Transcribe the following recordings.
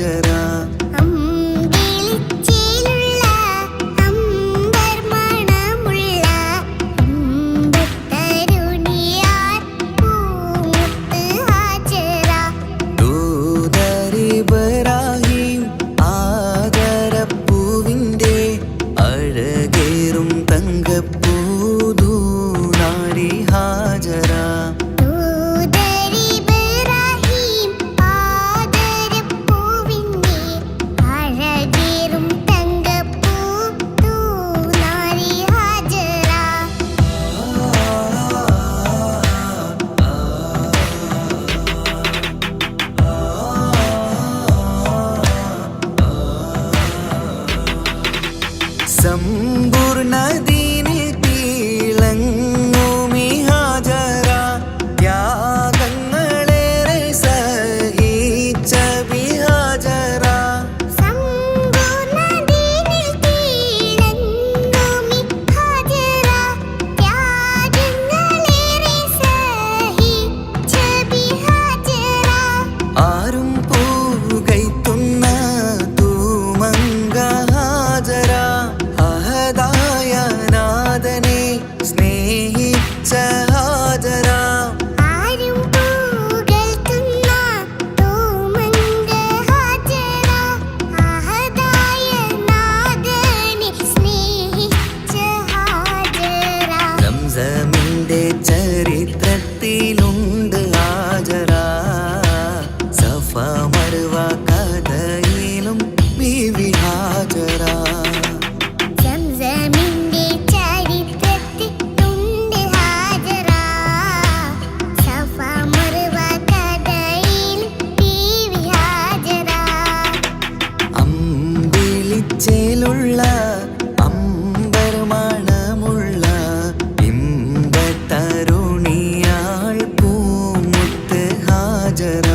ഹാജറ. ഇബ്രാഹിം ആദരപ്പൂവിൻ്റെ അഴകേറും തങ്കപ്പൂതു നാരി ഹാജറ. സമ്പൂർണ്ണദീനിൽ തിളങ്ങുമി ഹാജറ. ത്യാഗങ്ങളേറെ സഹിച്ച ബിഹാജറ. ആരും പൂകൈത്തുന്ന തൂമങ്ക ഹാജറ. അഹദായ നാഥനെ സ്നേഹിച്ച ഹാജറ. സംസമിന്റെ ചരിത്രത്തിലുണ്ട് ഹാജറ. സഫ മർവ കഥയിലും ബീവി ഹാജറ. അമ്പിളിച്ചേലുള്ള അമ്പർമണമുള്ള ഇമ്പത്തരുണിയാൾ പൂമുത്ത് ഹാജറ.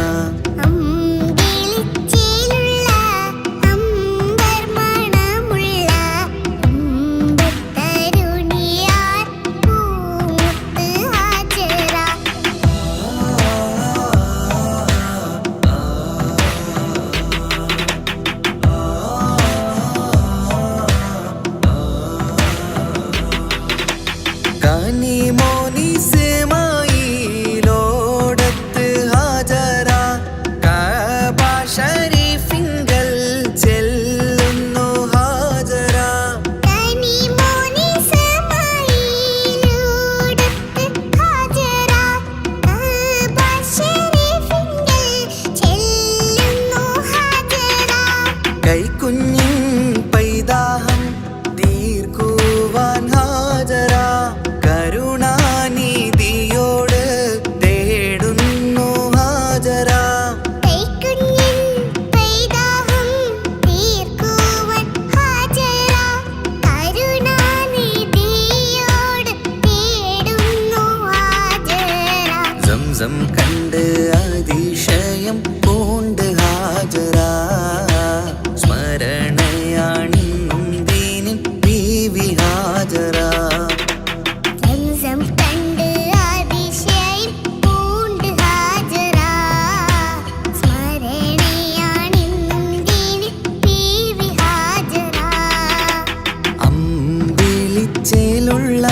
കനിമോനിസ്മായിലോടത്ത് ഹാജറ. കഅബ ശരീഫിങ്കൽ ചെല്ലുന്നു ഹാജറ. കൈക്കുഞ്ഞിൻ പൈതാഹം തീർക്കുവാൻ ഹാജറ. കരുണാനിധിയോട് തേടുന്നു ഹാജറ. സംസം കണ്ട് അതിശയം പൂണ്ട് ഹാജറ. സ്മരണയാണിന്നും ദീനിൻ ബീവി ഹാജറ. അമ്പിളിച്ചേലുള്ള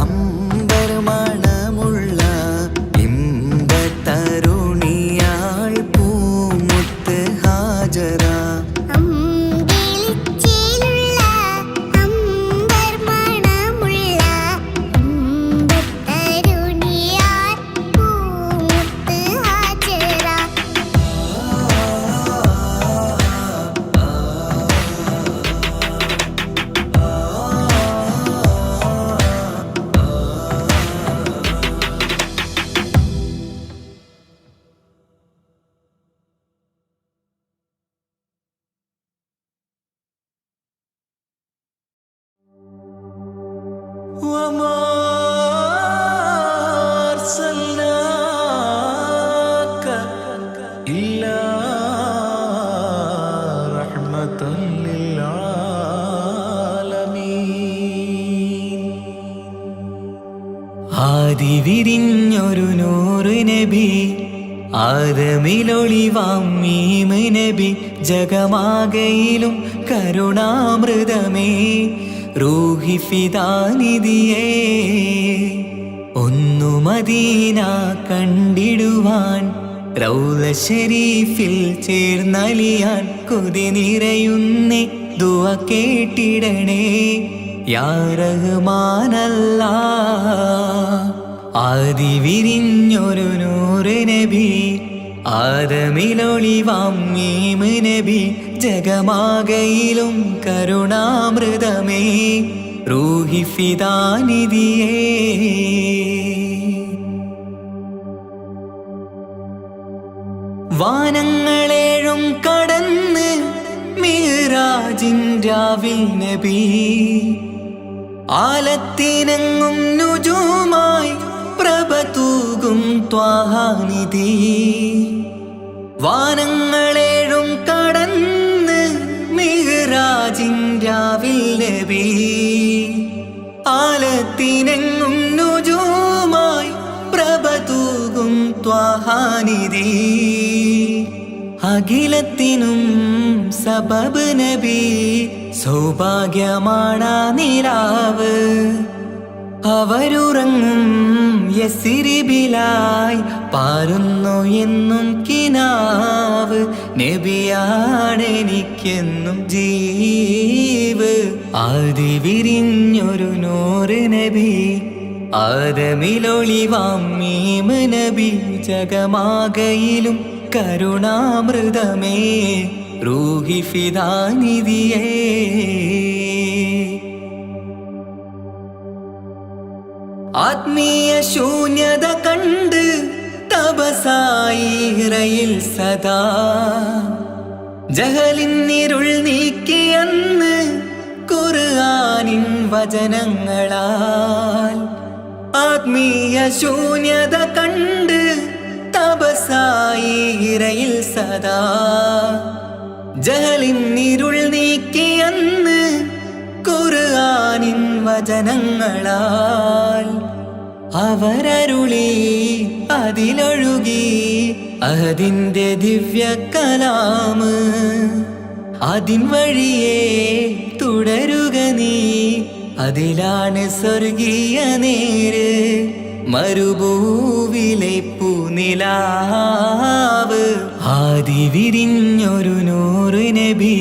അമ്പർമണമുള്ള ഇമ്പത്തരുണിയാൾ പൂമുത്ത് ഹാജറ. മീമ് നബി ജഗമാകയിലും കരുണാമൃതമേ റൂഹി ഫിദാനിധിയേ ഒന്നു മദീന കണ്ടിടുവാൻ റൗള ശരീഫിൽ ചേർന്നലിയാൻ കൊതി നിറയുന്നേ ദുആ കേട്ടിടണേ യാ റഹ്മാനല്ലാഹ് ആദി വിരിഞ്ഞൊരു നൂറ് നബി ആദമിലൊളിവാം മീമ് നബി ജഗമാകയിലും കരുണാമൃതമേ റൂഹി ഫിദാനിധിയേ വാനങ്ങളേഴും കടന്ന് മിഅ്റാജിൻ രാവിൽ നബി ആലത്തിനെങ്ങും നുജൂമായി പ്രഭ തൂകും ത്വാഹാനിധി വാനങ്ങളേഴും കടന്ന് മിഅ്റാജിൻ രാവിൽ നബി ആലത്തിനെങ്ങും നുജൂമായി പ്രഭ തൂകും ത്വാഹാനിധി അഖിലത്തിനും സബബ് നബി സൗഭാഗ്യമാണാ നിലാവ് അവരുറങ്ങും യസിരിബിലായി പാരുന്നു എന്നും കിനാവ് നബിയാണെനിക്കെന്നും ജീവ് ആദി വിരിഞ്ഞൊരു നൂറ് നബി ആദമിലൊളിവാം മീമ് നബി ജഗമാകയിലും കരുണാമൃതമേ റൂഹി ഫിദാനിധിയേ ആത്മീയ ശൂന്യത കണ്ട് തപസായി ഇറയിൽ സദാ ജഹലിന്നിരുൾ നീക്കിയന്ന് ഖുർആനിൻ വചനങ്ങളാൽ ആത്മീയ ശൂന്യത കണ്ട് തപസായി ഇറയിൽ സദാ ജഹലിന്നിരുൾ നീക്കിയന്ന് ഖുർആനിൻ വചനങ്ങളാൽ അവരരുളി അതിലൊഴുകി അതിന്റെ ദിവ്യ കലാമ് അതിൻ വഴിയേ തുടരുക നീ അതിലാണ് സ്വർഗീയ നേര് മരുഭൂവിലെ പൂനിലാവ് ആദി വിരിഞ്ഞൊരു നൂറ് നബി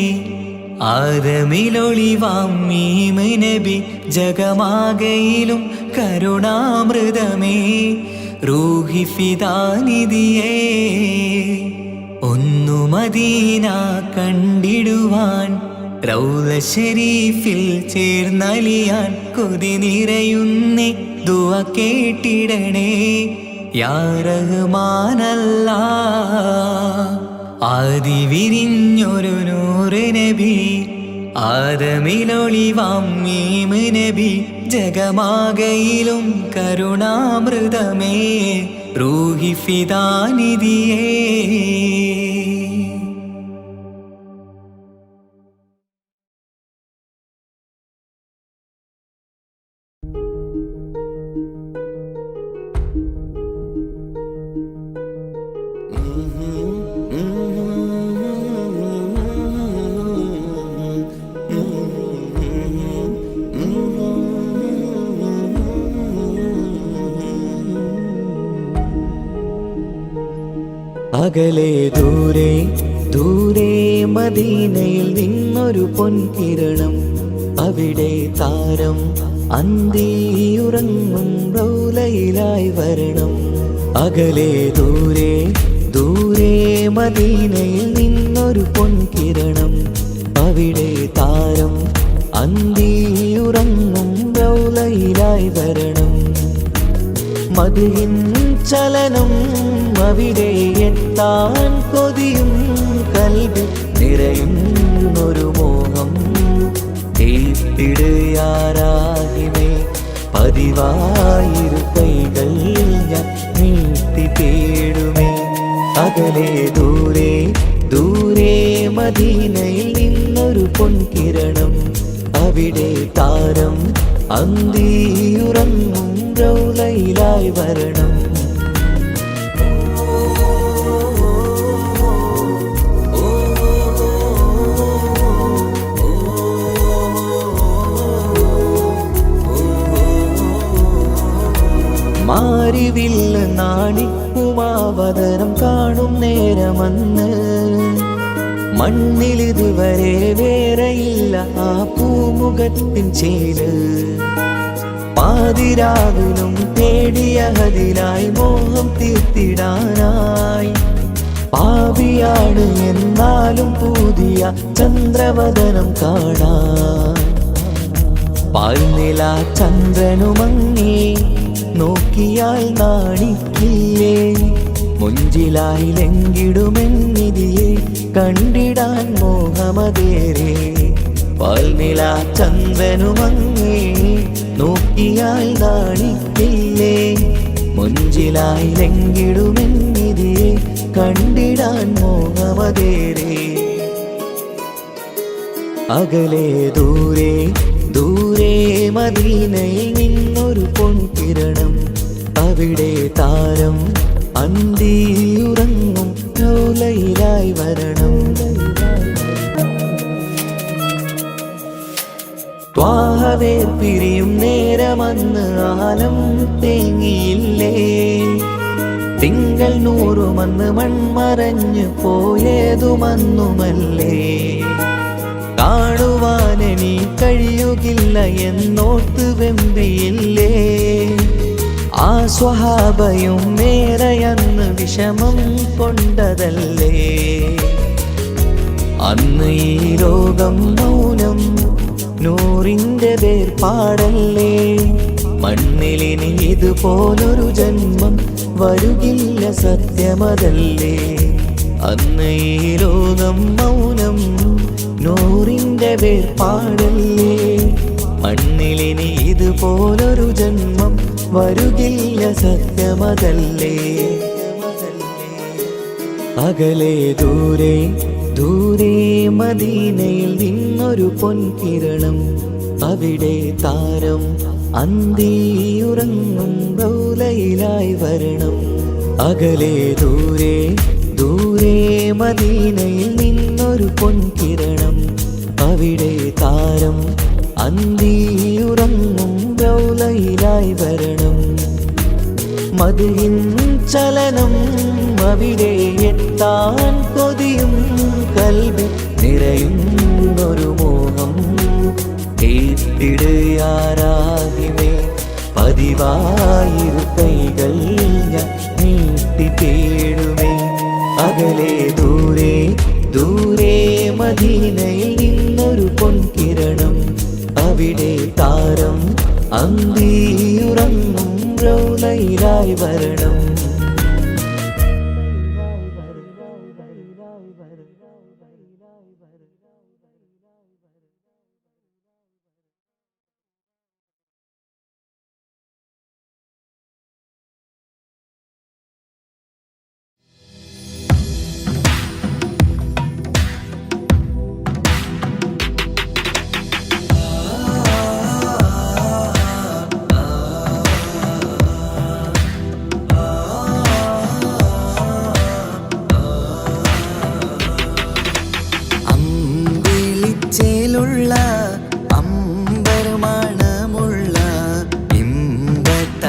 ആദമിലൊളിവാം മീമ് നബി ജഗമാകയിലും കരുണാമൃതമേ റൂഹി ഫിദാനിധിയേ ഒന്നു മദീന കണ്ടിടുവാൻ റൗള ശരീഫിൽ ചേർന്നലിയാൻ കൊതി നിറയുന്നേ ദുആ കേട്ടിടണേ യാ റഹ്മാനല്ലാഹ് ആദി വിരിഞ്ഞൊരു നൂറ് നബി ആദമിലൊളിവാം മീമ് നബി ജഗമാകയിലും കരുണാമൃതമേ റൂഹി ഫിദാനിധിയേ അകലെ ദൂരെ ദൂരെ മദീനയിൽ നിന്നൊരു പൊൻകിരണം അവിടെ താരം അന്തിയുറങ്ങും റൗലയിലായി വരണം അകലെ ദൂരെ ദൂരെ മദീനയിൽ നിന്നൊരു പൊൻകിരണം അവിടെ താരം അന്തിയുറങ്ങും റൗലയിലായി വരണം മദിഹിൻ ചലനം അവിടെ എത്താൻ കൊതിയും കൽബിൽ നിറയുന്നൊരു മോഹം തീർത്തിടുയാരാഹിമേ പതിവായിരു കൈകൾ ഞാൻ നീട്ടി തേടുമേ അകലെ ദൂരെ ദൂരെ മദീനയിൽ നിന്നൊരു പൊൻകിരണം അവിടെ താരം അന്തിയുറങ്ങും റൗലയിലായി വരണം ഓ നാണിക്കുമാവതരം കാണും നേരമന്ന് മണ്ണിലിതുവരെ വേറെയില്ല ആ പൂമുഖത്തിൻ ചേല് പാതിരാവിലും തേടിയ ഹതിലായി മോഹം തീർത്തിടാനായി പാപിയാണ് എന്നാലും പുതിയ ചന്ദ്രവദനം കാണാൻ പാൽനില ചന്ദ്രനുമങ്ങി നോക്കിയാൽ നാണിക്കില്ലേ മുഞ്ചിലായി ലംഘിടുമെന്നിതിയെ കണ്ടിടാൻ മോഹമതേറെ പാൽനില ചന്ദ്രനുമങ്ങി നോക്കിയാൽ നാണിക്കില്ലേ മുഞ്ചിലായി ലംഘിടുമെന്നിതിയെ കണ്ടിടാൻ മോഹമതേറെ അകലെ ദൂരെ ദൂരെ മദീനയിൽ നിന്നൊരു പൊൻകിരണം അവിടെ താരം അന്തിയുറങ്ങും റൗലയിലായി വരണം ത്വാഹവേ പിരിയും നേരമന്ന് ആലം തേങ്ങിയില്ലേ തിങ്കൾ നൂറുമന്ന് മൺമറഞ്ഞു പോയതുമന്നുമല്ലേ കാണുവാനെനി കഴിയുകില്ല എന്നോർത്ത് വെമ്പിയില്ലേ ആ സ്വഹാബയും മേറയന്ന് വിഷമം കൊണ്ടതല്ലേ അന്ന് ഈ ലോകം മൗനം നൂറിൻ്റെ വേർപാടല്ലേ മണ്ണിലിനി ഇതുപോലൊരു ജന്മം വരുകില്ല സത്യമതല്ലേ അന്ന് ഈ ലോകം മൗനം നൂറിൻ്റെ വേർപാടല്ലേ മണ്ണിലിനി ഇതുപോലൊരു ജന്മം വരുകില്ല സത്യമതല്ലേ അകലെ ദൂരെ ദൂരെ മദീനയിൽ നിന്നൊരു പൊൻകിരണം അവിടെ താരം അന്തിയുറങ്ങും റൗലയിലായി വരണം അകലെ ദൂരെ ദൂരെ മദീനയിൽ നിന്നൊരു പൊൻകിരണം അവിടെ താരം അന്തിയുറങ്ങും റൗലയിലായി വരണം മദിഹിൻ ചലനം അവിടെ എത്താൻ കൊതിയും കൽബിൽ നിറയുന്നൊരു മോഹം കേട്ടിടുയാരാകിമേ പതിവായിരു കൈകൾ ഞാൻ നീട്ടി തേടുമേ അകലെ ദൂരെ ദൂരെ മദീനയിൽ നിന്നൊരു പൊൻകിരണം അവിടെ താരം അന്തിയുറങ്ങും റൗലയിലായി വരണം അമ്പർമണമുള്ള ഇമ്പത്തരുണിയാൾ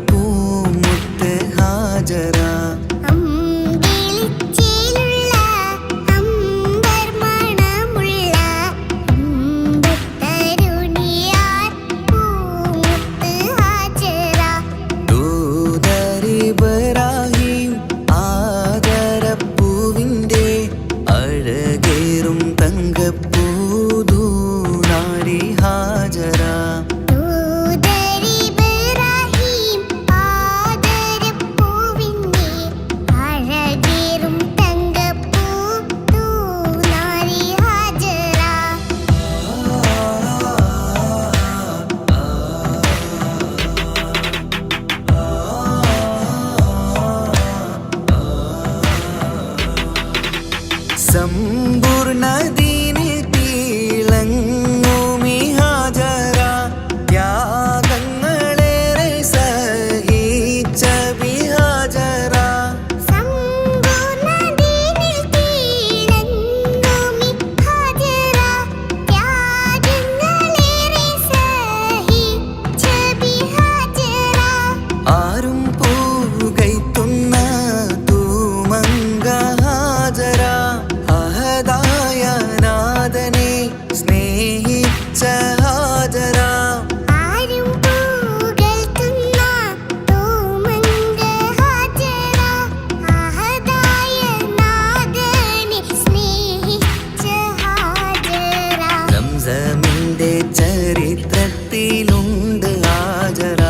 പൂമുത്ത് ഹാജറ ദൂതരിബ്രാഹിം ആദരപ്പൂവിൻ്റെ അഴകേറും തങ്കപ്പൂതൂനാരി ഹാജറ സമ്പൂർണ്ണദീനിൽ തിളങ്ങുമി ഹാജറ ത്യാഗങ്ങളേറെ സഹിച്ച ബിഹാജറ ആരും സ്നേഹിച്ച ഹാജറ. സംസമിന്റെ ചരിത്രത്തിലുണ്ട് ഹാജറ.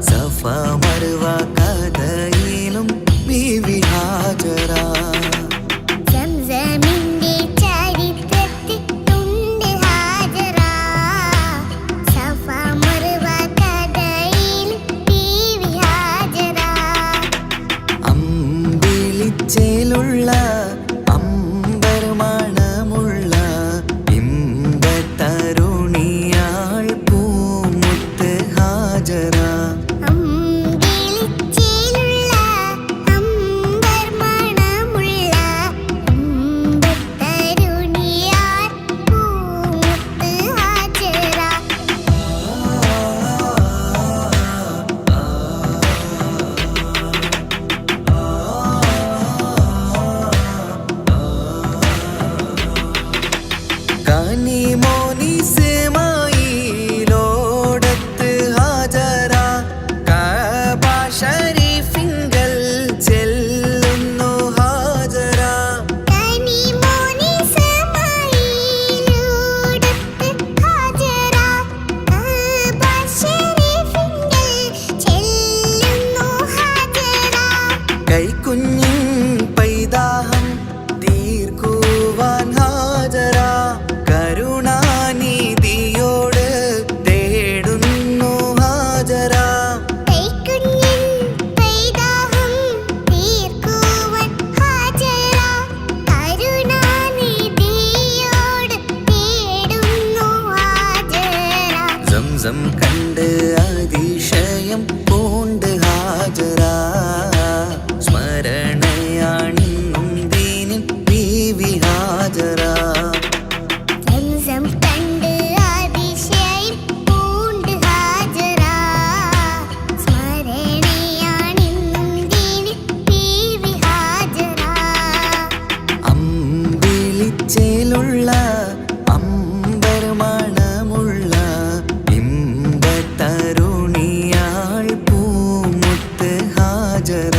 സഫ മർവ കഥയിലും ബീവി ഹാജറ. അമ്പിളിച്ചേലുള്ള അമ്പർമണമുള്ള ഇമ്പത്തരുണിയാൾ പൂമുത്ത് ഹാജറ. കനിമോനിസമായിലോടത്ത് ഹാജറ. കഅബ ശരീഫിങ്കൽ ചെല്ലുന്നു ഹാജറ. കൈക്കുഞ്ഞിൻ പൈതാഹം തീർക്കുവാൻ ഹാജറ. കരുണാനിധിയോട് തേടുന്നു ഹാജറ. സംസം കണ്ട് അതിശയം പൂണ്ട് ഹാജറ. സ്മരണയാണിന്നും ദീനിൻ ബീവി ഹാജറ. അമ്പിളിച്ചേലുള്ള അമ്പർമണമുള്ള ഇമ്പത്തരുണിയാൾ പൂമുത്ത് ഹാജറ.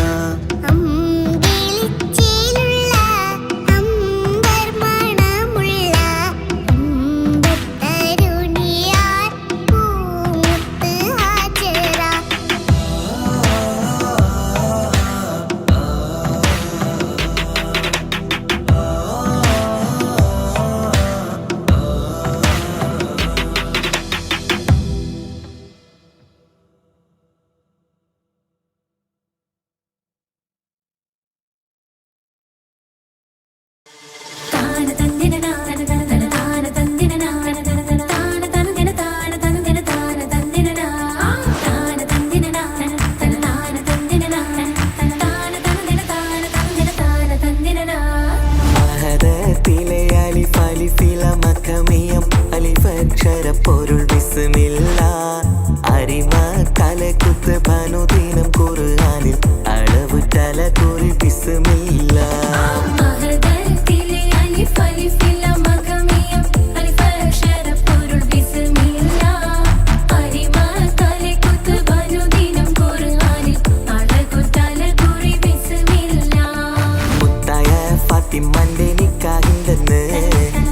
പൊരുൾ ബിസ്മില്ല. അരിമ കലകുത്ത് ഭനുദിനം ഖുർആനിൽ അളവ് തല കുറി ബിസ്മില്ല. മുത്തായ ഫാത്തിമന്റെ നിക്കാഹിന്റെന്ന്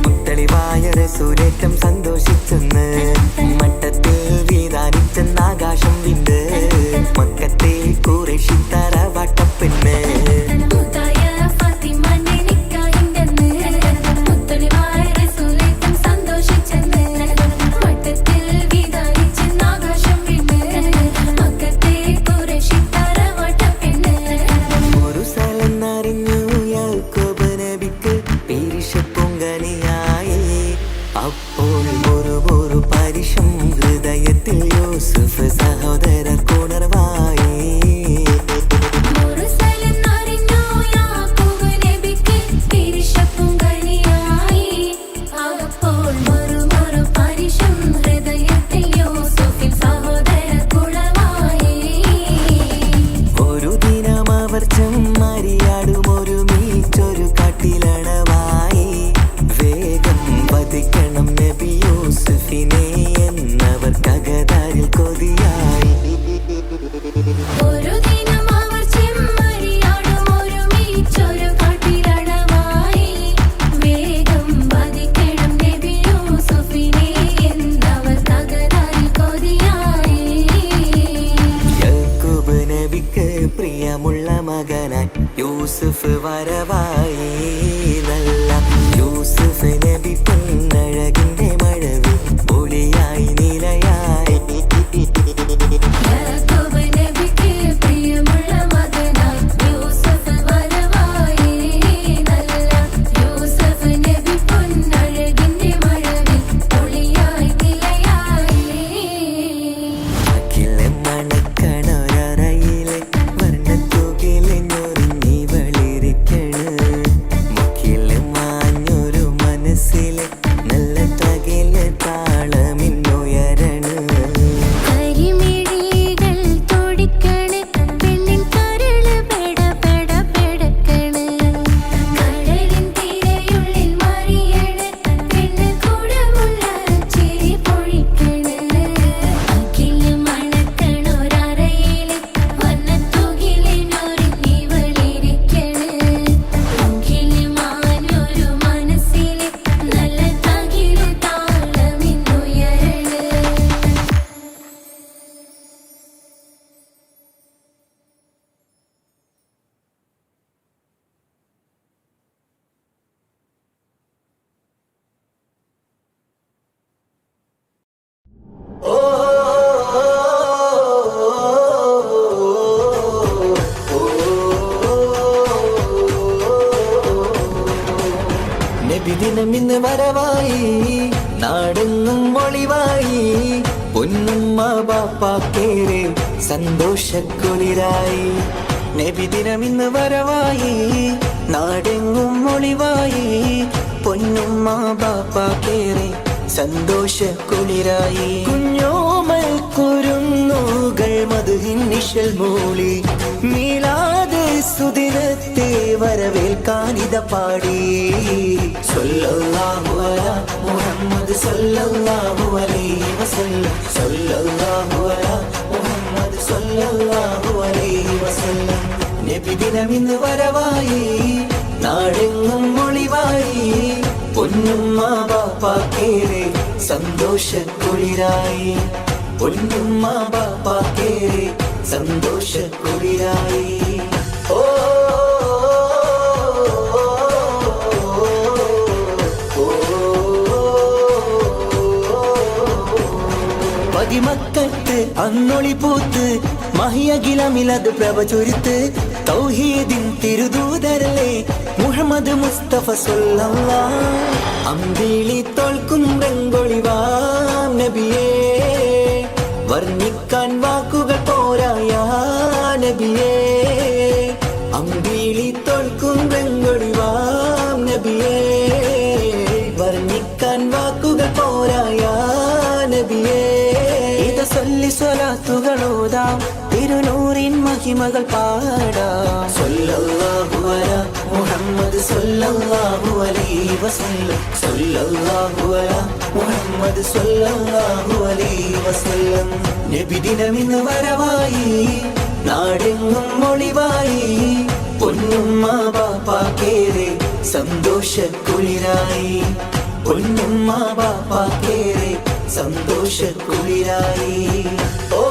മുത്തളിവായ റസൂലേറ്റം സന്തോഷിച്ചെന്ന്. മട്ടത്തിൽ വീതാനിച്ചെന്ന് ആകാശം വിണ്ട് മക്കത്തെ ഖുറൈശി തറവാട്ടപ്പെണ്ണ്. അപ്പോൾ ഒരു പരിശം വരവായി നല്ല യൂസുഫ് നബി പൊന്നഴകിന്റെ മഴവിൽ ഒളിയായി നിലയായി നബിദിനമിന്ന് വരവായി നാടെങ്ങും ഒളിവായി പൊന്നുമ്മ ബാപ്പാക്കേറെ സന്തോഷക്കുളിരായി നബിദിനമിന്ന് വരവായി നാടെങ്ങും ഒളിവായി പൊന്നുമ്മ ബാപ്പാക്കേറെ സന്തോഷക്കുളിരായി കുഞ്ഞോമൽ കുരുന്നുകൾ മധുഹിന്നിശൽ മൂളി മീലാദ് സുദിനത്തെ വരവേൽക്കാനിത പാടി സല്ലല്ലാഹു അലാ മുഹമ്മദ് സല്ലല്ലാഹു അലൈഹി വസല്ലം സല്ലല്ലാഹു അലാ മുഹമ്മദ് സല്ലല്ലാഹു അലൈഹി വസല്ലം നബിദിനമിന്ന് വരവായി നാടെങ്ങും ഒളിവായി പൊന്നുമ്മ ബാപ്പാക്കേറെ സന്തോഷക്കുളിരായി പൊന്നുമ്മ ബാപ്പാക്കേറെ സന്തോഷക്കുളിരായി ഓ പതിമക്കത്ത് അന്നൊളി പൂത്ത് മഹിയകിലമിലത് പ്രഭ ചൊരിത്ത് തൗഹീദിൻ തിരുദൂതരല്ലേ മുഹമ്മദ് മുസ്തഫ സല്ലല്ലാഹു അമ്പിളി തോൽക്കും രംഗൊളിവാം നബിയേ വർണ്ണിക്കാൻ വാക്കുകൾ പോരായ നബിയേ അമ്പിളി തോൽക്കും രംഗൊളിവാം നബിയേ വർണ്ണിക്കാൻ വാക്കുകൾ പോരായ നബിയേ ഇത് സല്ലി സ്വലാത്തുകളോതാം തിരുനൂറിൻ മഹിമകൾ പാടാം സല്ലല്ലാഹു അലാ മുഹമ്മദ് സല്ലല്ലാഹു അലൈഹി വസല്ലം സല്ലല്ലാഹു അലാ മുഹമ്മദ് സല്ലല്ലാഹു അലൈഹി വസല്ലം നബിദിനമിന്ന് വരവായി നാടെങ്ങും ഒളിവായി പൊന്നുമ്മ ബാപ്പാക്കേറെ സന്തോഷക്കുളിരായി പൊന്നുമ്മ ബാപ്പാക്കേറെ സന്തോഷക്കുളിരായി ഓ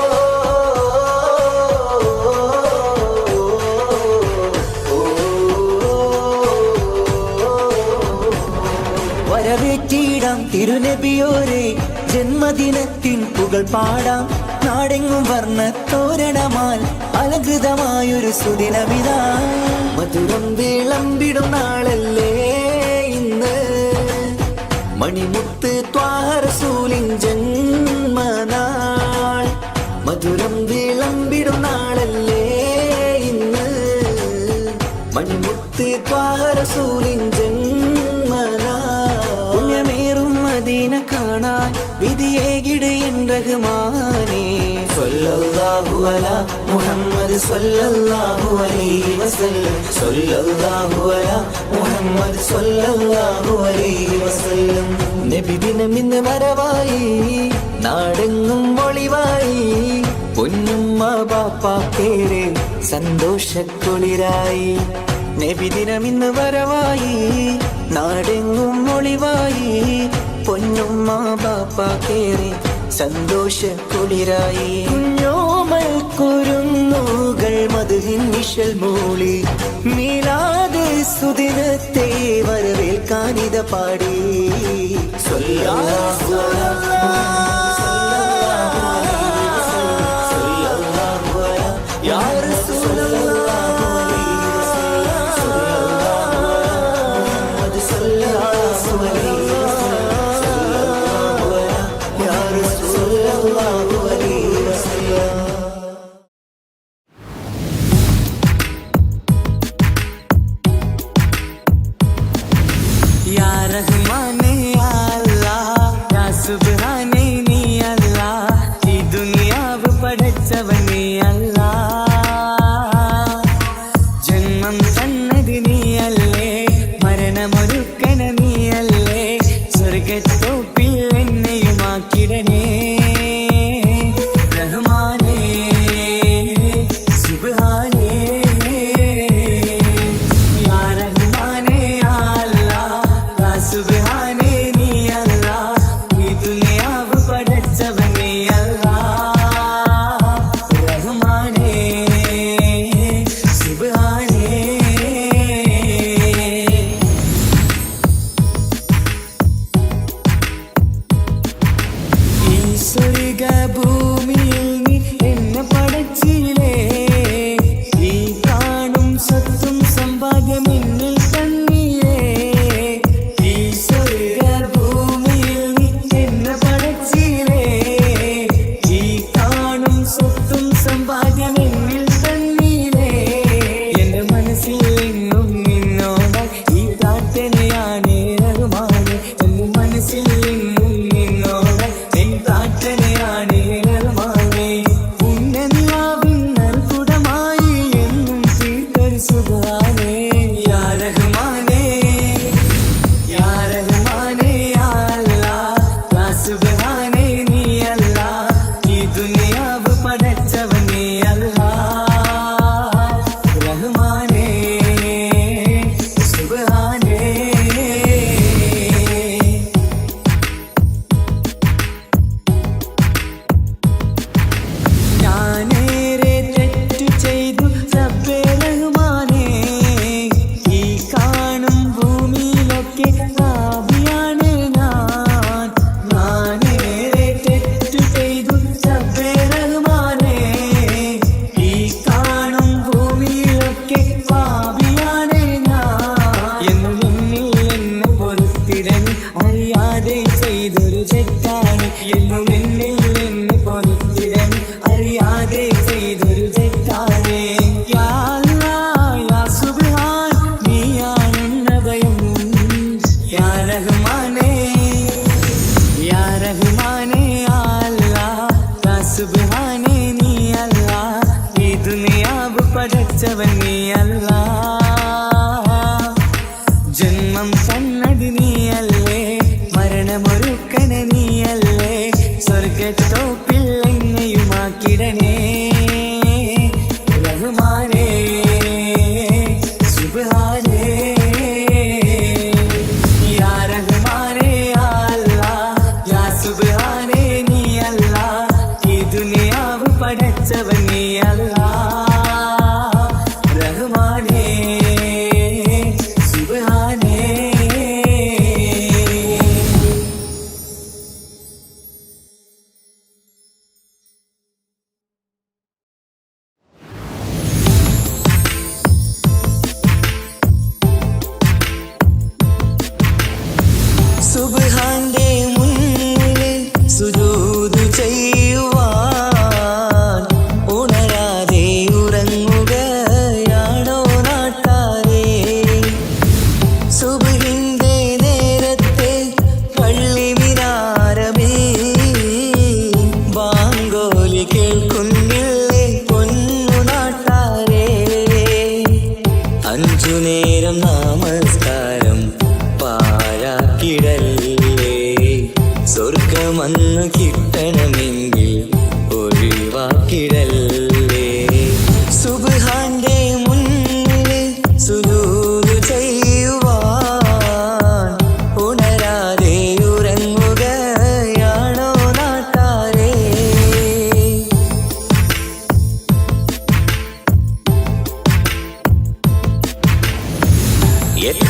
വരവേറ്റിടാം തിരുനബിയോരെ ജന്മദിനത്തിൻ പുകൾ പാടാം നാടെങ്ങും വർണ്ണത്തോരണമാൽ അലങ്കൃതമായൊരു സുദിനമിതാ മധുരം വിളമ്പിടും നാളല്ലേ ഇന്ന് മണിമുത്ത് ത്വാഹ റസൂലിൻ ജന്മനാൾ മധുരം വിളമ്പിടും നാളല്ലേ ഇന്ന് മണിമുത്ത് ത്വാഹ റസൂലിൻ പുണ്യമേറും മദീന കാണാൻ വിധിയേകിട് എൻ റഹ്മാനേ സല്ലല്ലാഹു അലാ മുഹമ്മദ് സല്ലല്ലാഹു അലൈഹി വസല്ലം സല്ലല്ലാഹു അലാ മുഹമ്മദ് സല്ലല്ലാഹു അലൈഹി വസല്ലം നബിദിനമിന്ന് വരവായി നാടെങ്ങും ഒളിവായി പൊന്നുമ്മ ബാപ്പാക്കേറെ സന്തോഷക്കുളിരായി നബിദിനമിന്ന് വരവായി നാടെങ്ങും ഒളിവായി പൊന്നുമ്മ ബാപ്പാക്കേറെ സന്തോഷക്കുളിരായി കുഞ്ഞോമൽ കുരുന്നു മലക്കുകൾ മധുഹിൻ നിഴൽ മൂളി മീലാദ് സുദിനത്തെ വരവേൽക്കാനിത പാടി സ്വല്ലല്ലാഹു യാ റസൂലല്ലാഹ്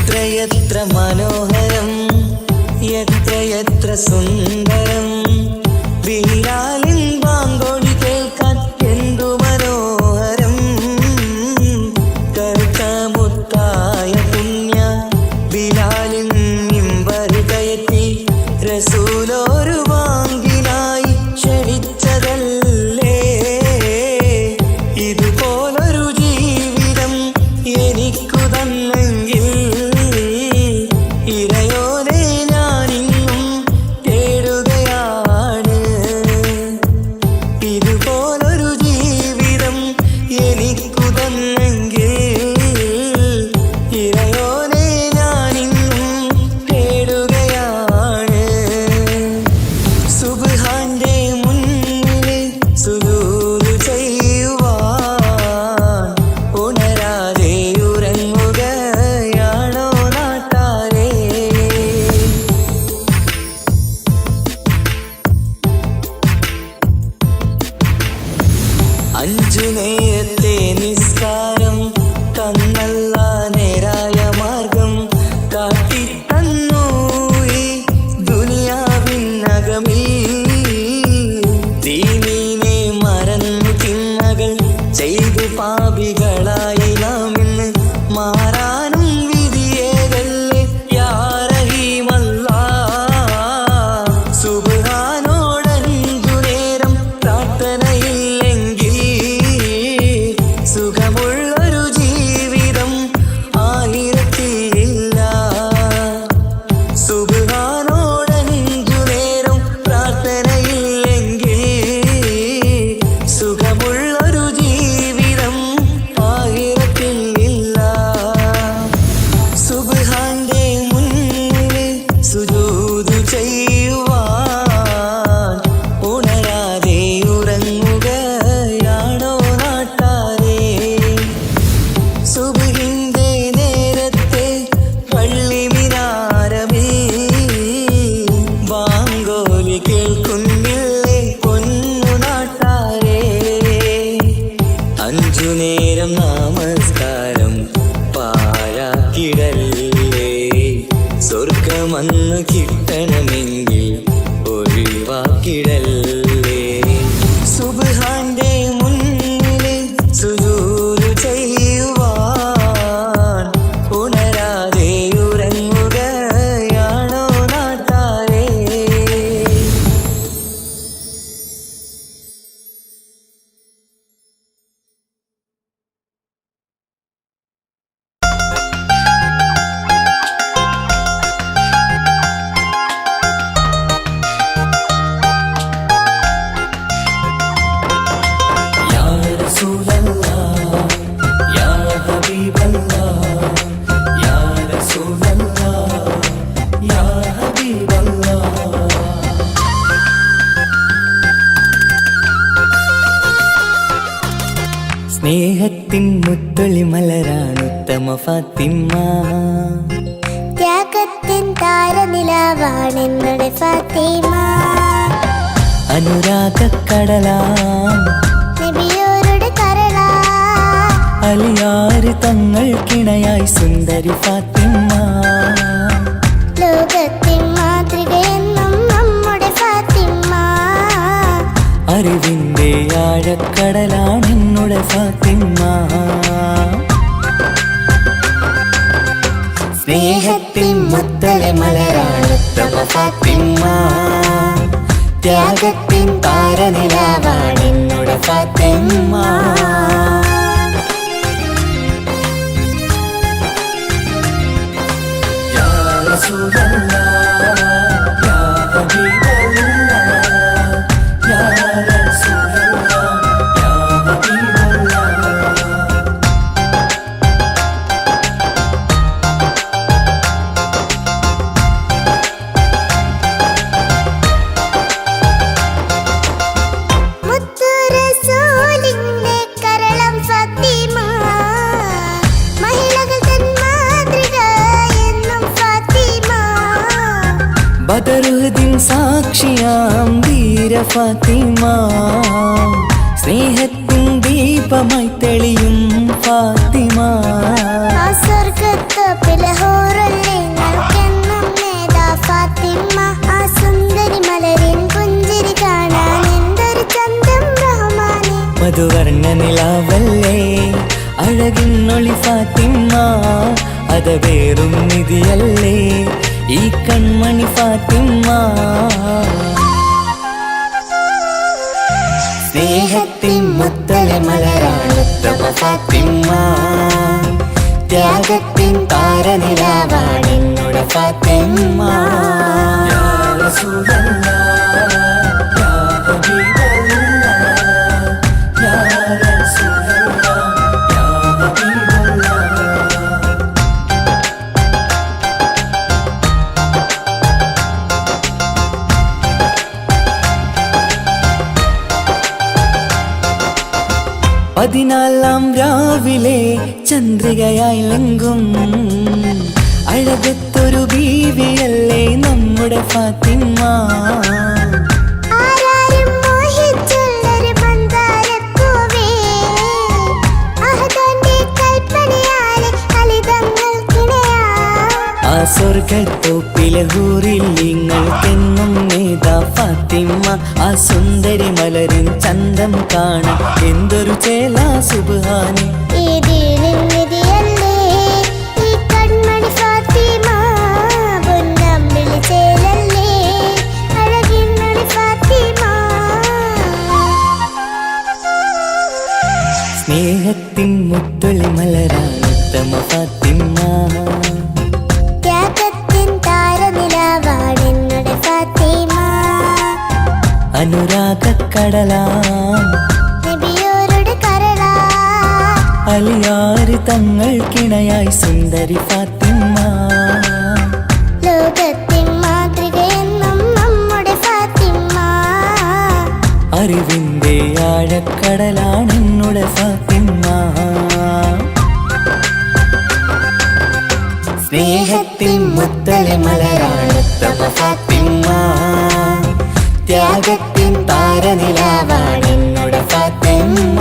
എത്രയെത്ര മനോഹരം എത്രയെത്ര സുന്ദരം ബിലാലിൻ ബാങ്കൊലി കേൾക്കാൻ എന്തു മനോഹരം കറുത്തമുത്തായ പുണ്യ ബിലാലിൻ മിമ്പർ കയറ്റി റസൂലൊരു വാങ്കിനായി ക്ഷണിച്ചതല്ലേ ഇതുപോലൊരു ജീവിതം എനിക്കു തന്നെങ്കിൽ ഇറയോനെ ഞാനിന്നും തേടുകയാണ് ഇതുപോലൊരു ജീവിതം എനിക്കു തന്നെങ്കിൽ ഇറയോനെ ഞാനിന്നും തേടുകയാണ് സുബ്ഹാന്റെ മുന്നിൽ സുജൂദ് ചെയ്യുവാൻ ഉണരാതെ ഉറങ്ങുകയാണോ നാട്ടാരേ അഞ്ചു നേരത്തെ നിസ്കാരം തന്നല്ല നേരായ മാർഗം കാട്ടിത്തന്നു ഈ ദുനിയാവിനകമിൽ ദീനീനെ മറന്നു തിന്മകൾ ചെയ്തു പാപികളായി നാം ഇന്ന് മാറാനും വിധിയേകല്ലേ യാ റഹീമല്ലാഹ് സുബ്ഹാനോടഞ്ചു നേരം പ്രാർത്ഥനയില്ലെങ്കിൽ സുഖമുള്ളൊരു ജീവിതം ആയിരത്തിലില്ല സുബ്ഹാനോടഞ്ചു നേരം പ്രാർത്ഥനയില്ലെങ്കിൽ സുഖമുള്ളൊരു ജീവിതം ആയിരത്തിലില്ല സുബ്ഹാന്റെ മുന്നിൽ സുജൂദ് ചെയ്യുവാൻ ഉണരാതെ ഉറങ്ങുകയാണോ നാട്ടാരേ സുബ്ഹിന്റെ നേരത്തെ പള്ളി മിനാരമിൽ ബാങ്കോലി കേൾക്കുന്നില്ലേ പൊന്നു നാട്ടാരേ അഞ്ചു നേരം നമസ്കാരം പാഴാക്കിടല്ലേ സ്വർഗമന്ന് കിട്ടണമെങ്കിൽ ഒഴിവാക്കിടല്ലേ സുബ്ഹാന്റെ മുന്നിൽ സുജൂദ് ചെയ്യുവാൻ ഉണരാതെ ഉറങ്ങുകയാണോ നാട്ടാരേ യാ റസൂലല്ലാഹ് യാ ഹബീബല്ലാഹ് യാ റസൂലല്ലാഹ് യാ ഹബീബല്ലാഹ് സ്നേഹത്തിൻ മുത്തൊളി മലരാണ് ഉത്തമ ഫാത്തിമ ത്യാഗത്തിൻ താരനിലാവാണെന്നുടെ ഫാത്തിമ അനുരാഗക്കടലാം നബിയോരുടെ കരളാ അലിയാര് തങ്ങൾക്കിണയായി സുന്ദരി ഫാത്തിമ ലോകത്തിൻ മാതൃകയെന്നും നമ്മുടെ ഫാത്തിമ അറിവിന്റെ ആഴക്കടലാണെന്നുടെ ഫാത്തിമ സ്നേഹത്തിൻ മുത്തളി മലരാണ് ഉത്തമ ഫാത്തിമ ത്യാഗത്തിൻ താരനിലാവാണെന്നുടെ ഫാത്തിമ യാ റസൂലല്ലാഹ് യാ ഹബീബല്ലാഹ് യാ റസൂലല്ലാഹ് യാ ഹബീബല്ലാഹ് മുത്തു റസൂലിന്റെ കരളം ഫാത്തിമ മഹിളകൾ തൻ മാതൃക എന്നും ഫാത്തിമ ബദറുദ്ദീൻ സാക്ഷിയാം ധീര ഫാത്തിമ സ്നേഹത്തിൻ ദീപമായി തെളിയും ഫാത്തിമ. ആ സ്വർഗത്തോപ്പിലെ ഹൂറുല്ലേ ഞങ്ങൾക്കെന്നും നേതാ ഫാത്തിമ. ആ സുന്ദരി മലരിൻ പുഞ്ചിരി കാണാൻ എന്തൊരു ചന്തം റഹ്മാനെ. മധുവർണ്ണ നിലാവല്ലേ അഴകിന്നൊളി ഫാത്തിമ. അത് വേറും നിധിയല്ലേ ഈ കൺമണി ഫാത്തിമ. സ്നേഹത്തിൻ മുത്തല മലരാണുത്തമ ഫാത്തിമ. ത്യാഗത്തിൻ താരനിലാവാണെന്നുടെ ഫാത്തിമ. യാ റസൂലല്ലാഹ്, യാ ഹബീബല്ലാഹ്, യാ റസൂലല്ലാഹ്, യാ ഹബീബല്ലാഹ്. പതിനാലാം രാവിലെ ചന്ദ്രികയായി ലങ്കും അഴകത്തൊരു ബീവിയല്ലേ നമ്മുടെ ഫാത്തിമ. ആരാരും മോഹിച്ചുള്ളൊരു മന്ദാരപ്പൂവേ, അഹദന്റെ കൽപ്പനയാലെ ഫലിതങ്ങൾക്കിണയാം. ആ സ്വർഗത്തോപ്പിലെ ഹൂറിൽ നിങ്ങൾക്കെന്നും നേതാ ഫാത്തിമ. ആ സുന്ദരി മലരിൻ ചന്തം കാണാൻ എന്തൊരു ചേല സുബ്ഹാനെ. ഈ ദീനിൻ നിധിയല്ലേ ഈ കൺമണി ഫാത്തിമ. പൊന്നമ്പിളി ചേലല്ലേ അഴകിന്നൊളി ഫാത്തിമ. സ്നേഹത്തിൻ മുത്തൊളി മലരാണുത്തമ ഫാത്തിമ. ത്യാഗത്തിൻ താരനിലാവാണെന്നുടെ ഫാത്തിമ. അനുരാഗക്കടലാം നബിയോരുടെ കരളാ അലിയാറ് തങ്ങൾക്കിണയായി സുന്ദരി ഫാത്തിമ. ലോകത്തിൻ മാതൃകയെന്നും നമ്മുടെ ഫാത്തിമ. അറിവിന്റെ ആഴക്കടലാണെന്നുടെ ഫാത്തിമ. സ്നേഹത്തിൻ മുത്തലെ മലരാണുത്തമ ഫാത്തിമ. ത്യാഗത്തിൻ താരനിലാവാണെന്നുടെ ഫാത്തിമ.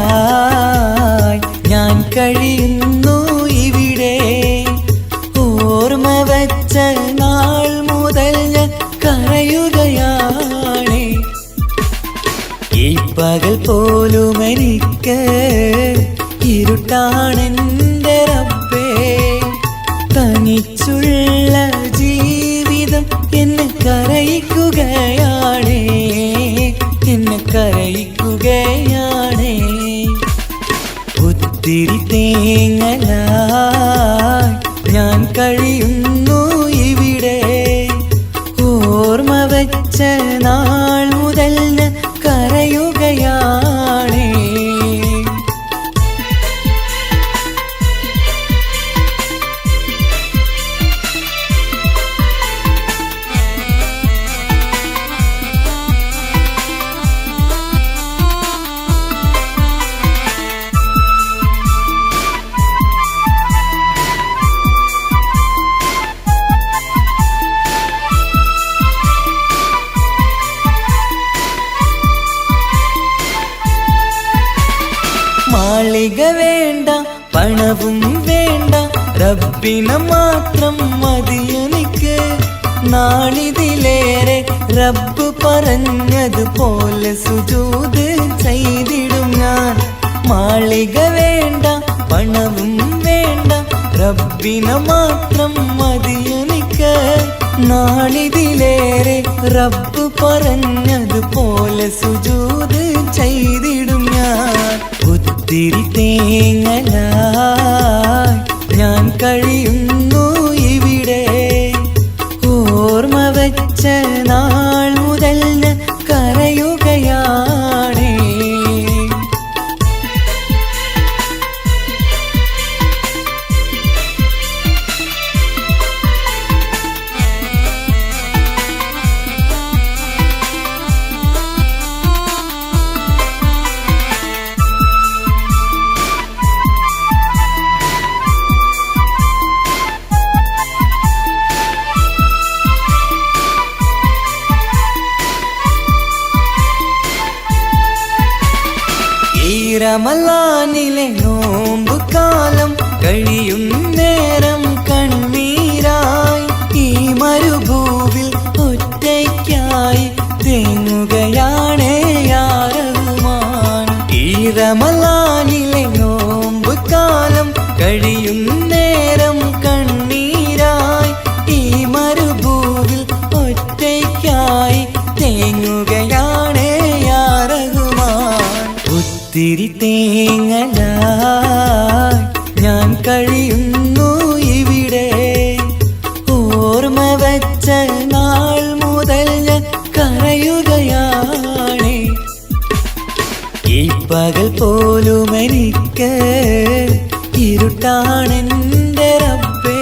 തിരിത്തേങ്ങലായി ഞാൻ കഴിയുന്നു ഇവിടെ. ഓർമ്മ വച്ച നാൾ മുതൽ ഞാൻ കരയുകയാണ്. ഈ പകൽ പോലും എനിക്ക് ഇരുട്ടാണെന്റെ റബ്ബേ. തനിച്ചുള്ള ജീവിതം എന്നെ കരയിക്കുകയാണ്, എന്നെ കരയിക്കുകയാണ്. ഒത്തിരി തേങ്ങലായി ഞാൻ കഴിയുന്നു ഇവിടെ. ഓർമ്മ വച്ച നാൾ മുതൽ ഞാൻ കരയുകയാണ്. മാളിക വേണ്ട, പണവും വേണ്ട, റബ്ബിനെ മാത്രം മതിയെനിക്ക്. നാളിതിലേറെ റബ്ബ് പറഞ്ഞതുപോലെ സുജൂദ് ചെയ്തിടും ഞാൻ. മാളിക വേണ്ട, പണവും വേണ്ട, റബ്ബിനെ മാത്രം മതിയെനിക്ക്. നാളിതിലേറെ റബ്ബ് പറഞ്ഞതുപോലെ സുജൂദ് ചെയ്തിടും ഞാൻ. ഒത്തിരി തേങ്ങലായി ഞാൻ കഴിയുന്നു ഇവിടെ. ഓർമ്മ വെച്ച നാൾ മുതൽ ഞാൻ കരയുകയാണേ. റമളാനിലെ നോമ്പ് കാലം കഴിയും നേരം കണ്ണീരായി ഈ മരുഭൂവിൽ ഒറ്റയ്ക്കായി തേങ്ങുകയാണേ യാ റഹ്മാൻ. ഈ റമളാനിലെ നോമ്പ് കാലം കഴിയും നേരം കണ്ണീരായി ഈ മരുഭൂവിൽ ഒറ്റയ്ക്കായി തേങ്ങുകയാണേ യാ റഹ്മാൻ. ഒത്തിരി തേങ്ങലായി ഞാൻ കഴിയുന്നു ഇവിടെ. ഓർമ്മ വെച്ച നാൾ മുതൽ ഞാൻ കരയുകയാണ്. ഈ പകൽ പോലും എനിക്ക് ഇരുട്ടാണെൻ്റെ റബ്ബേ.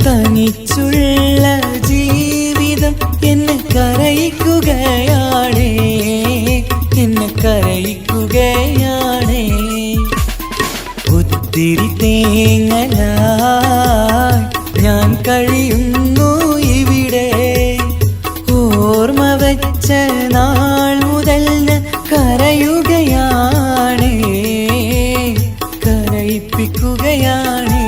തനിച്ചുള്ള ജീവിതം എന്നെ കരയിക്കുകയാണേ, എന്നെ കരയിക്കുകയാണേ. ഒത്തിരി തേങ്ങലായി ഞാൻ കഴിയുന്നു ഇവിടെ. ഓർമ്മ വെച്ച നാൾ മുതൽ ഞാൻ കരയുകയാണേ, കരയിപ്പിക്കുകയാണേ.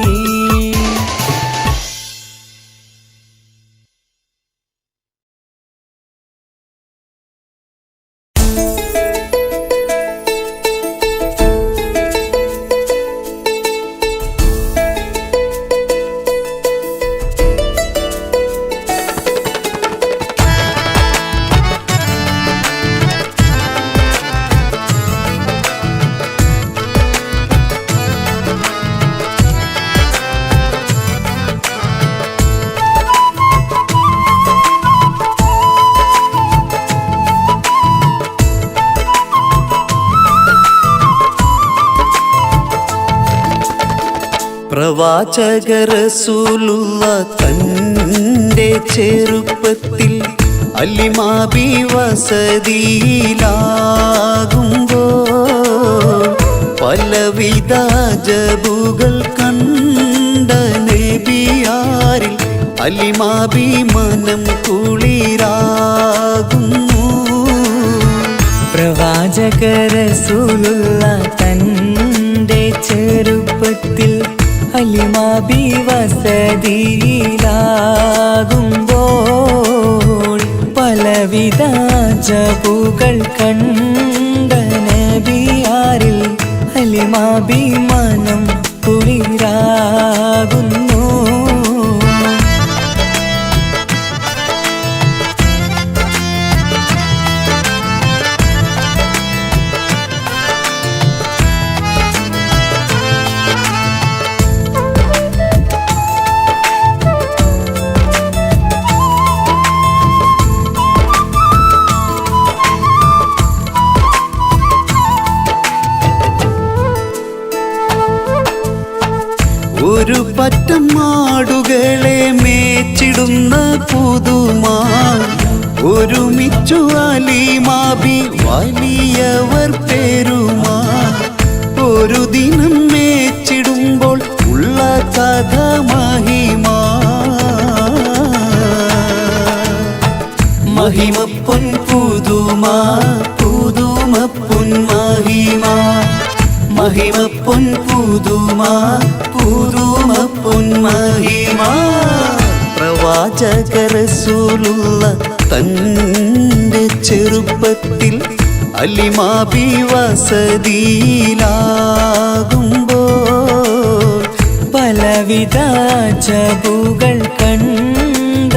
പ്രവാചക റസൂലുള്ള തൻ്റെ ചെറുപ്പത്തിൽ അലിമാബി വസതിയിലാകുമ്പോൾ പലവിധ ജബുകൾ കണ്ട നബിയാരിൽ അലിമാബി മനം കുളിരാകുന്നു. പ്രവാചക റസൂലുള്ള തൻ്റെ ചെറുപ്പത്തിൽ അലിമാബി വസതിയിലാകുമ്പോൾ പലവിധ ജബുകൾ കണ്ട നബിയാരിൽ അലിമാബി മനം കുളിരാകുന്നു. ഒരു പറ്റം ആടുകളെ മേച്ചിടുന്ന പുതുമാ ഒരുമിച്ചു അലിമാബി വലിയവർ പേരുമാ. ഒരു ദിനം മേച്ചിടുമ്പോൾ ഉള്ള കഥ മഹിമാ. മഹിമപ്പൊൻ പുതുമാ, പുതുമപ്പൊൻ മഹിമാ. മഹിമപ്പൊൻ പുതുമാ, പുതുമപ്പൊൻ മഹിമാ. പ്രവാചക റസൂലുള്ള തൻ്റെ ചെറുപ്പത്തിൽ അലിമാബി വസതിയിലാകുമ്പോൾ പലവിധ ജബുകൾ കണ്ട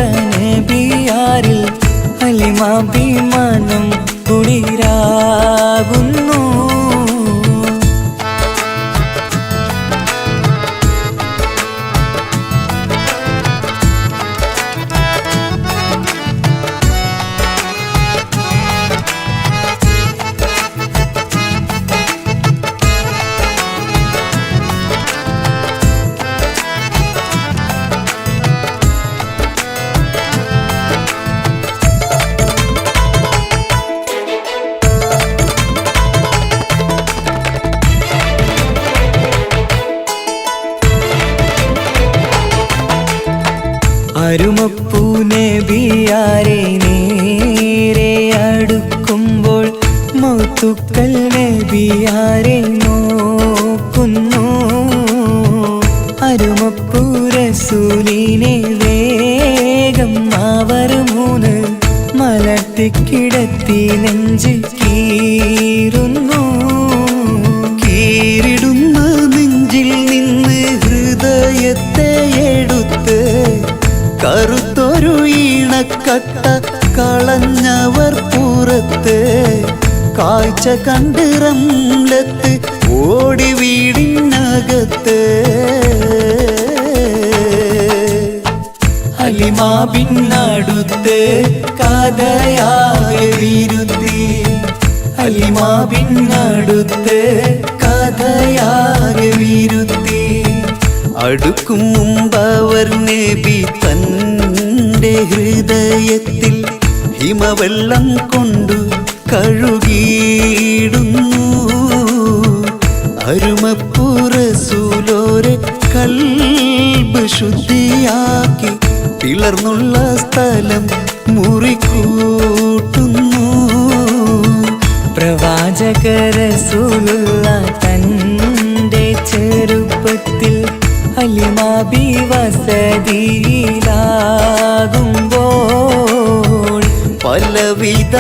ഹലിമാഭിമാനം കുളിരാകുന്നു. അരുമപ്പൂ നബിയാരെ നേരെ അടുക്കുമ്പോൾ മൗത്തുക്കൾ നബിയാരെ നോക്കുന്നു. അരുമപ്പൂ റസൂലിനെ വേഗം അവർ മൂന്ന് മലർത്തിക്കിടത്തി നെഞ്ച് കീറുന്നു. കീറിടുന്ന നെഞ്ചിൽ നിന്ന് ഹൃദയത്തെ എടുത്ത് കറുത്തൊരു ഈണക്കട്ട കളഞ്ഞവർ പുറത്ത്. കാഴ്ച കണ്ട് റംലത്ത് ഓടി വീടിനകത്ത്. ഹലിമാബിന്നടുത്ത് കഥയാകെ വിരുത്തി. ഹലിമാബിന്നടുത്ത് കഥയാകെ വിരുത്തി. അടുക്കും മുമ്പവർ നബി തൻ്റെ ഹൃദയത്തിൽ ഹിമവെള്ളം കൊണ്ടു കഴുകിയിടുന്നു. അരുമപ്പൂ റസൂലോരെ കൽബ് ശുദ്ധിയാക്കി പിളർന്നുള്ള സ്ഥലം മുറിക്കൂട്ടുന്നു. പ്രവാചക റസൂലുള്ള തൻ്റെ ചെറുപ്പത്തിൽ ഹലിമാബി വസതിയിലാകുമ്പോൾ പലവിധ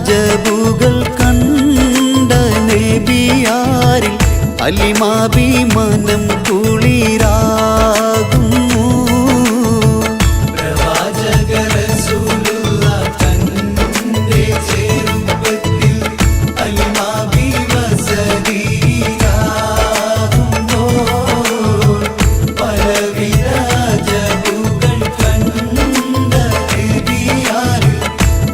ജബുകൾ കണ്ട നബിയാരിൽ ഹലിമാബി മനം കുളിരാകുന്നു. പ്രവാചക റസൂലുള്ള തൻ്റെ ചെറുപ്പത്തിൽ ഹലിമാബി വസതിയിലാകുമ്പോൾ പലവിധ ജബുകൾ കണ്ട നബിയാരിൽ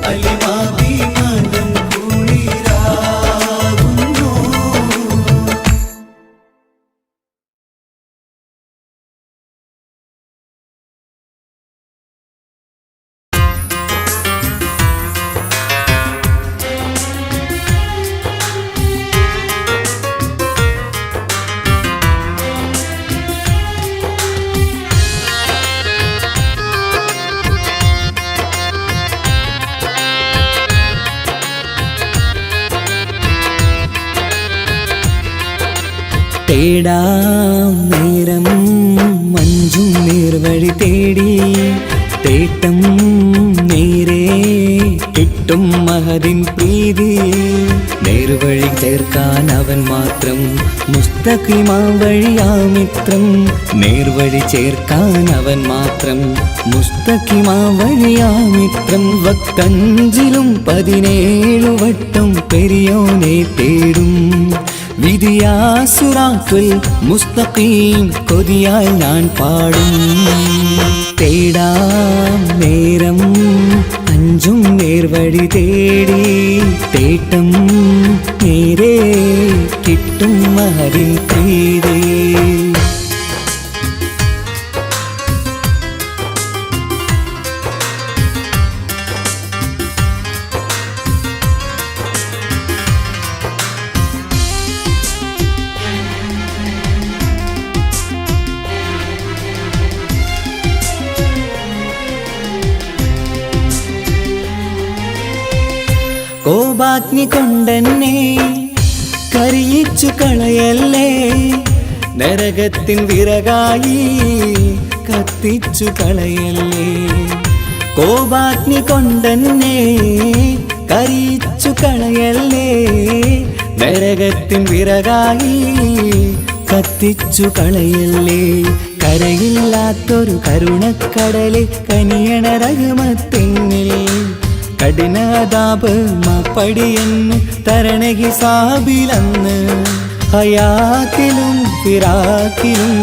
ഹലിമാബി മനം കുളിരാകുന്നു. തേടാം നേരം മഞ്ചും നേർവഴി തേടി. തേട്ടം നേരെ കിട്ടും മഹദിൻ പ്രീതി. നേർവഴി ചേർക്കാൻ അവൻ മാത്രം മുസ്തഖിമാ വഴിയാമിത്രം. നേർവഴി ചേർക്കാൻ അവൻ മാത്രം മുസ്തഖിമാ വഴിയാമിത്രം. വക്കഞ്ചിലും 17 വട്ടം പെരിയോനെ തേടും. വിധിയാ സിറാത്തുൽ മുസ്തഖീം കൊതിയാൽ ഞാൻ പാടും. തേടാം നേരം അഞ്ചും നേർവഴി തേടി. തേട്ടം നേരെ കിട്ടും മഹദിൻ പ്രീതി. കോപാഗ്നി കൊണ്ടെന്നെ കരിയിച്ചു കളയല്ലേ. നരകത്തിൻ വിറകായി കത്തിച്ചു കളയല്ലേ. കോപാഗ്നി കൊണ്ടെന്നെ കരിയിച്ചു കളയല്ലേ. നരകത്തിൻ വിറകായി കത്തിച്ചു കളയല്ലേ. കരയില്ലാത്തൊരു കരുണക്കടലെ കനിയണ റഹ്മത്തിന്നിൽ കഠിനതാപ് മാപ്പടിയെന്ന് തരണ ഹിസാബിലന്ന് ഹയാക്കിലും ഫിറാക്കിലും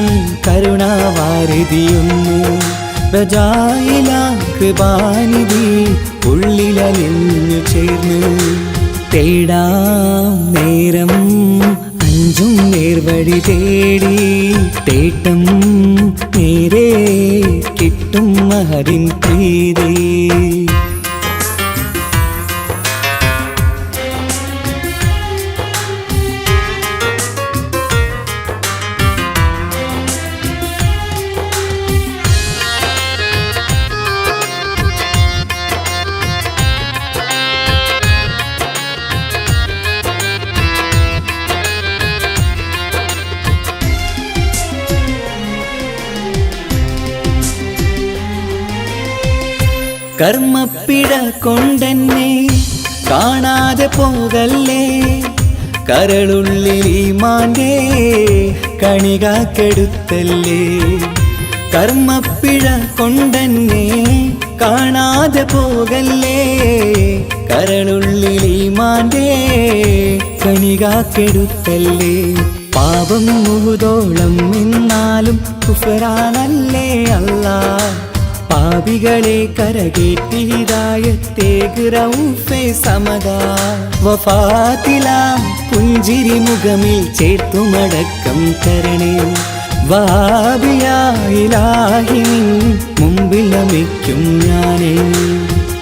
കരുണാവാരിതിയൊന്ന് പ്രജായില കൃപാനിധി ഉള്ളിലലിഞ്ഞു ചേർന്ന് തേടാം നേരം അഞ്ചും നേർവഴി തേടി തേട്ടം നേരെ കിട്ടും മഹരിൻ പ്രീതി കർമ്മപ്പിട കൊണ്ടെന്നെ കാണാതെ പോകല്ലേ കരളുള്ളിൽ ഈമാന്റെ കണികാക്കെടുത്തല്ലേ കർമ്മപ്പിഴ കൊണ്ടെന്നെ കാണാതെ പോകല്ലേ കരളുള്ളിൽ ഈമാന്റെ കണികാക്കെടുത്തല്ലേ പാപം മുഹുതോളം എന്നാലും കുഫറാനല്ലേ അല്ലാ പാപികളെ കരകേറ്റി ഹിദായത്തേക്ക് റൗഫേ സമദാ വഫാത്തിലാം പുഞ്ചിരി മുഖമിൽ ചേർത്തുമടക്കം തരണേ വഹാബിയായിലാഹി മുമ്പിൽ നമിക്കും ഞാനേ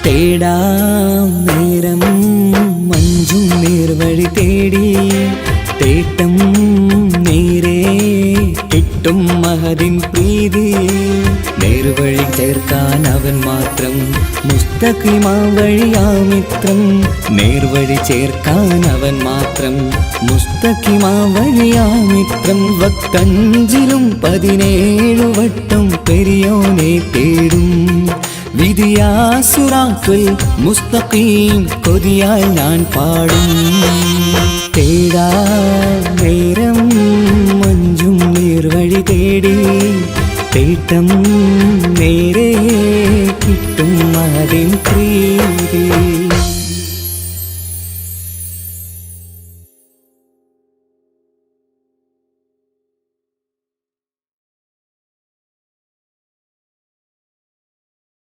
തേടാം നേരം മഞ്ചും നേർവഴി തേടി തേട്ടം നേരെ കിട്ടും മഹദിൻ പ്രീതി നേർവഴി ചേർക്കാൻ അവൻ മാത്രം മുസ്തഖിമാ വഴിയാമിത്രം നേർവഴി ചേർക്കാൻ അവൻ മാത്രം മുസ്തഖിമാ വഴിയാമിത്രം വക്കഞ്ചിലും 17 വട്ടം പെരിയോനെ തേടും വിധിയാസുറാത്തുൽ മുസ്തഖീം കൊതിയാൽ ഞാൻ പാടും തേടാ നേരം മഞ്ചും നേർവഴി തേടി തേട്ടം നേരെ കിട്ടും അതിൻ പ്രീതി